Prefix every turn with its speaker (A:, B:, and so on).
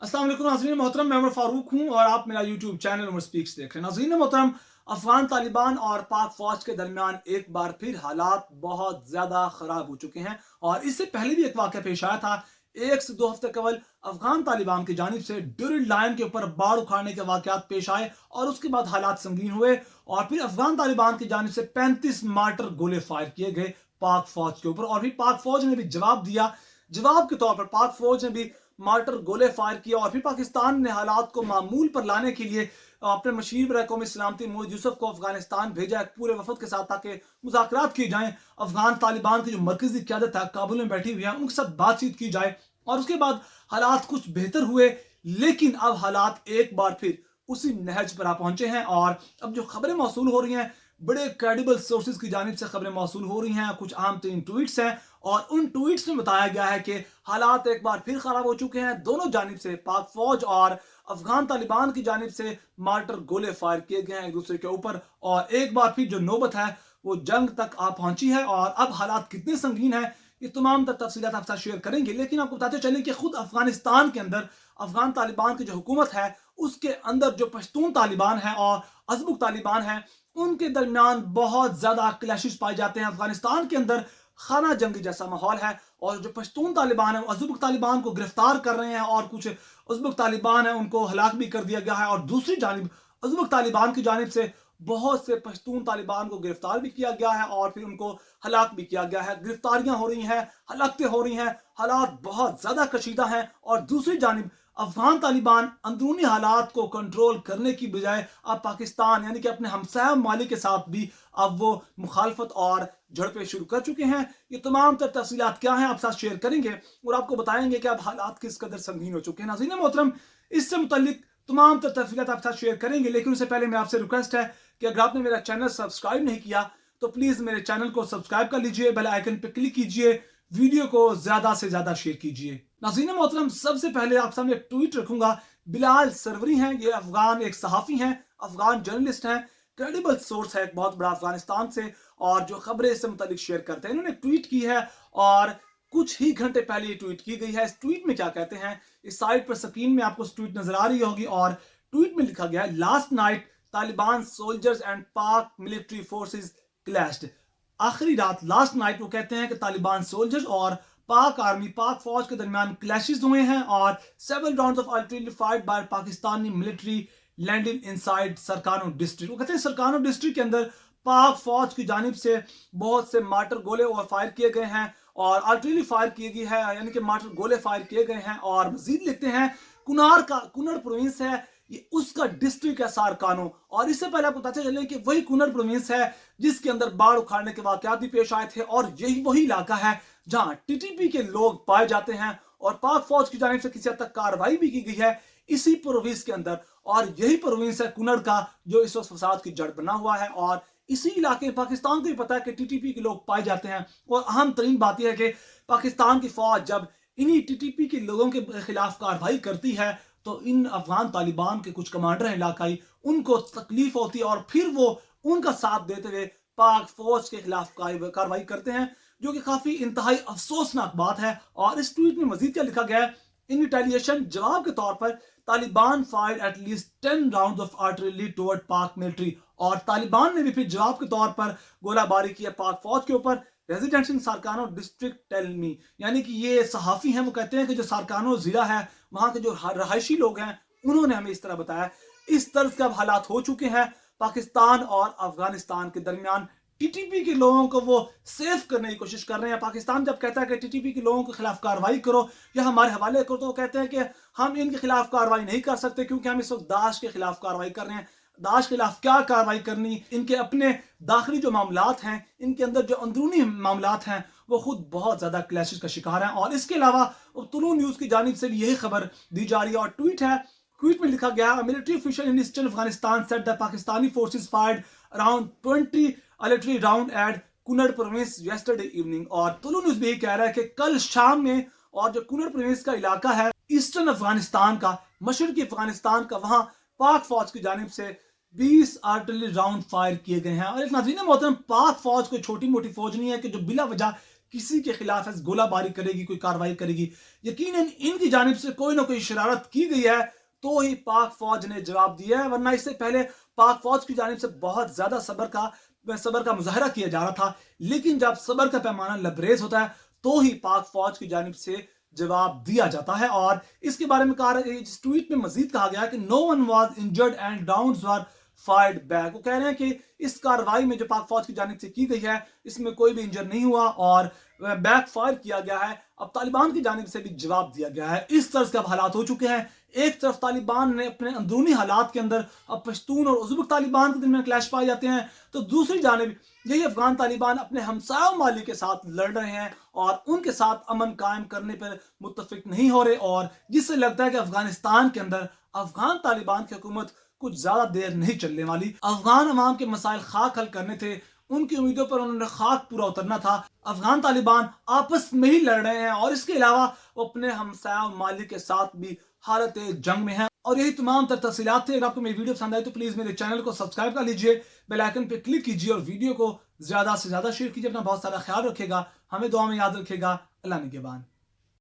A: अस्सलाम वालेकुम नाज़रीन मोहतरम, मैं उमर फारूक हूँ और आप मेरा यूट्यूब चैनल उमर स्पीक्स देख रहे हैं। नाज़रीन मोहतरम, अफगान तालिबान और पाक फौज के दरमियान एक बार फिर हालात बहुत ज़्यादा ख़राब हो चुके हैं और इससे पहले भी एक वाक़या पेश आया था। 1 से 2 हफ्ते कबल अफगान तालिबान की जानिब से ड्यूरिड लाइन के ऊपर बाढ़ उखाड़ने के वाक़यात पेश आए और उसके बाद हालात संगीन हुए और फिर अफगान तालिबान की जानिब से 35 मार्टर गोले फायर किए गए पाक फौज के ऊपर और फिर पाक फौज ने भी जवाब दिया। जवाब के तौर पर पाक फौज ने भी मार्टर गोले फायर किया और फिर पाकिस्तान ने हालात को मामूल पर लाने के लिए अपने मशीर बरए कौमी सलामती मोहम्मद यूसुफ को अफगानिस्तान भेजा एक पूरे वफद के साथ ताकि मुज़ाकरात किए जाएं। अफगान तालिबान की जो मरकजी क़यादत है काबुल में बैठी हुई है उनके साथ बातचीत की जाए और उसके बाद हालात कुछ बेहतर हुए। लेकिन अब हालात एक बार फिर उसी नहज पर आ पहुंचे हैं और अब जो खबरें मौसूल हो रही हैं बड़े क्रेडिबल सोर्सेज की जानिब से खबरें मौसूल हो रही हैं, कुछ अहम तरीन ट्वीट्स हैं और उन ट्वीट्स में बताया गया है कि हालात एक बार फिर खराब हो चुके हैं। दोनों जानिब से पाक फौज और अफगान तालिबान की जानिब से मार्टर गोले फायर किए गए हैं एक दूसरे के ऊपर और एक बार फिर जो नौबत है वो जंग तक आ पहुंची है और अब हालात कितने संगीन है ये तमाम तफसीलात आपके साथ शेयर करेंगे। लेकिन आपको बताते चलें कि खुद अफगानिस्तान के अंदर अफगान तालिबान की जो हुकूमत है उसके अंदर जो पश्तून तालिबान है और अजबुक तालिबान है उनके दरमियान बहुत ज्यादा क्लैशेस पाए जाते हैं। अफगानिस्तान के अंदर खाना जंगी जैसा माहौल है और जो पश्तून तालिबान है अज़बक तालिबान को गिरफ्तार कर रहे हैं और कुछ अज़बक तालिबान है उनको हलाक भी कर दिया गया है और दूसरी जानिब अज़बक तालिबान की जानिब से बहुत से पश्तून तालिबान को गिरफ्तार भी किया गया है और फिर उनको हलाक भी किया गया है। गिरफ्तारियां हो रही हैं, हलाकतें हो रही हैं, हालात बहुत ज्यादा कशीदा हैं और दूसरी जानिब अफगान तालिबान अंदरूनी हालात को कंट्रोल करने की बजाय अब पाकिस्तान यानी कि अपने हमसाया ममालिक के साथ भी अब वो मुखालफत और झड़पें शुरू कर चुके हैं। ये तमाम तफसीलात क्या हैं आप साथ शेयर करेंगे और आपको बताएंगे कि अब हालात किस कदर संगीन हो चुके हैं। नाज़रीन मोहतरम, इससे मुतल्लिक तमाम तफसीलात आपके साथ शेयर करेंगे, लेकिन उससे पहले मैं आपसे रिक्वेस्ट है कि अगर आपने मेरा चैनल सब्सक्राइब नहीं किया तो प्लीज मेरे चैनल को सब्सक्राइब कर लीजिए, बेल आइकन पर क्लिक कीजिए, वीडियो को ज्यादा से ज्यादा शेयर कीजिए। नाज़रीन मोहतरम, सबसे पहले आप सामने एक ट्वीट रखूंगा। बिलाल सरवरी हैं, ये अफगान एक सहाफ़ी हैं, अफगान जर्नलिस्ट हैं, क्रेडिबल सोर्स है एक बहुत बड़ा अफगानिस्तान से और जो खबरें इससे मुतालिक शेयर करते हैं। इन्होंने ट्वीट की है और कुछ ही घंटे पहले ये ट्वीट की गई है। इस ट्वीट में क्या कहते हैं, इस साइट पर स्क्रीन में आपको ट्वीट नजर आ रही होगी और ट्वीट में लिखा गया है, last night Taliban soldiers and पाक मिलिट्री फोर्सेस क्लैश्ड। आखिरी रात, लास्ट नाइट, वो कहते हैं कि तालिबान सोल्जर्स और पाक आर्मी पाक फौज के दरमियान क्लैशेस हुए हैं और several rounds of artillery fired by Pakistani military landing inside Sarkano district. वो कहते हैं सरकानो डिस्ट्रिक्ट के अंदर पाक फौज की जानिब से बहुत से मार्टर गोले और फायर किए गए हैं और आर्टिलरी फायर की गई है, यानी कि मार्टर गोले फायर किए गए हैं। और मजीद लिखते हैं कुनर प्रोविंस है ये, उसका डिस्ट्रिक्ट है सारकानो और इससे पहले आपको पता चले कि वही कुनर प्रोविंस है जिसके अंदर बाढ़ उखाड़ने के वाकयात भी पेश आए थे और यही वही इलाका है जहां टीटीपी के लोग पाए जाते हैं और पाक फौज की जानिब से किसी हद तक कार्रवाई भी की गई है इसी प्रोविंस के अंदर। और यही प्रोविंस है कुनर का जो इस वक्त फसाद की जड़ बना हुआ है और इसी इलाके पाकिस्तान को भी पता है कि टीटीपी के लोग पाए जाते हैं। और अहम तरीन बात यह है कि पाकिस्तान की फौज जब इन्हीं टीटीपी के लोगों के खिलाफ कार्रवाई करती है तो इन अफगान तालिबान के कुछ कमांडर हैं इलाकाई, उनको तकलीफ होती है और फिर वो उनका साथ देते हुए पाक फौज के खिलाफ कार्रवाई करते हैं, जो कि काफी इंतहाई अफसोसनाक बात है। और इस ट्वीट में मजीद क्या लिखा गया है, इन रिटेलिएशन जवाब के तौर पर Taliban fired at least 10 rounds of artillery toward पाक मिलिट्री। और तालिबान ने भी फिर जवाब के तौर पर गोलाबारी की है पाक फौज के ऊपर। Residents in Sarkano district tell me, यानी कि ये सहाफी हैं, वो कहते हैं कि जो सारकानो जिला है वहां के जो रहायशी लोग हैं उन्होंने हमें इस तरह बताया। इस तरह के अब हालात हो चुके हैं पाकिस्तान और अफगानिस्तान के दरमियान। टीटीपी के लोगों को वो सेफ करने की कोशिश कर रहे हैं। पाकिस्तान जब कहता है कि टीटीपी के लोगों के खिलाफ कार्रवाई करो या हमारे हवाले करो, तो वो कहते हैं कि हम इनके खिलाफ कार्रवाई नहीं कर सकते क्योंकि हम इस वक्त दाश के खिलाफ कार्रवाई कर रहे हैं। दाश के खिलाफ क्या कार्रवाई करनी, इनके अपने दाखिली जो मामलात हैं, इनके अंदर जो अंदरूनी मामलात हैं वो खुद बहुत ज्यादा क्लैशेस का शिकार हैं। और इसके अलावा तुलू न्यूज की जानिब से भी यही खबर दी जा रही है और ट्वीट है, ट्वीट में लिखा गया, military official in eastern Afghanistan said the Pakistani forces fired around 20 artillery round at Kunar province yesterday evening. और तुलू न्यूज भी यही कह रहा है कि कल शाम में, और जो कुनर प्रोविंस का इलाका है ईस्टर्न अफगानिस्तान का, मशरकी अफगानिस्तान का, वहां पाक फौज की जानिब से 20 आर्टिलरी राउंड फायर किए गए हैं। और एक नाज़रीन मोहतरम, पाक फौज कोई छोटी मोटी फौज नहीं है कि जो बिला वजह किसी के खिलाफ गोला बारी करेगी, कोई कार्रवाई करेगी। यकीनन इनकी जानिब से कोई ना कोई शरारत की गई है तो ही पाक फौज ने जवाब दिया है, वरना इससे पहले पाक फौज की जानिब से बहुत ज्यादा सब्र का मुजाहरा किया जा रहा था। लेकिन जब सब्र का पैमाना लबरेज होता है तो ही पाक फौज की जानिब से जवाब दिया जाता है। और इसके बारे में कहा, इस ट्वीट में मजीद कहा गया कि no one was injured and rounds were fired back. वो कह रहे हैं कि इस कार्रवाई में जो पाक फौज की जानिब से की गई है इसमें कोई भी इंजर नहीं हुआ और बैक फायर किया गया है। अब तालिबान की जानिब से भी जवाब दिया गया है। इस तरह के अब हालात हो चुके हैं। एक तरफ तालिबान ने अपने अंदरूनी हालात के अंदर अब पश्तून और उज़्बेक तालिबान के दरमियान क्लैश पाए जाते हैं, तो दूसरी जानिब यही अफगान तालिबान अपने हमसाया माली के साथ लड़ रहे हैं और उनके साथ अमन कायम करने पर मुत्तफिक नहीं हो रहे, और जिससे लगता है कि अफगानिस्तान के अंदर अफगान तालिबान की हुकूमत कुछ ज्यादा देर नहीं चलने वाली। अफगान अवाम के मसाइल खाक हल करने थे, उनकी उम्मीदों पर उन्होंने खाक पूरा उतरना था। अफगान तालिबान आपस में ही लड़ रहे हैं और इसके अलावा वो अपने हमसाया माली के साथ भी हालत जंग में है। और यही तमाम तफसीलात थे। अगर आपको मेरी वीडियो पसंद आई तो प्लीज मेरे चैनल को सब्सक्राइब कर लीजिए, बेल आइकन पे क्लिक कीजिए और वीडियो को ज्यादा से ज्यादा शेयर कीजिए। अपना बहुत सारा ख्याल रखेगा, हमें दुआ में याद रखेगा। अल्लाह निगहबान।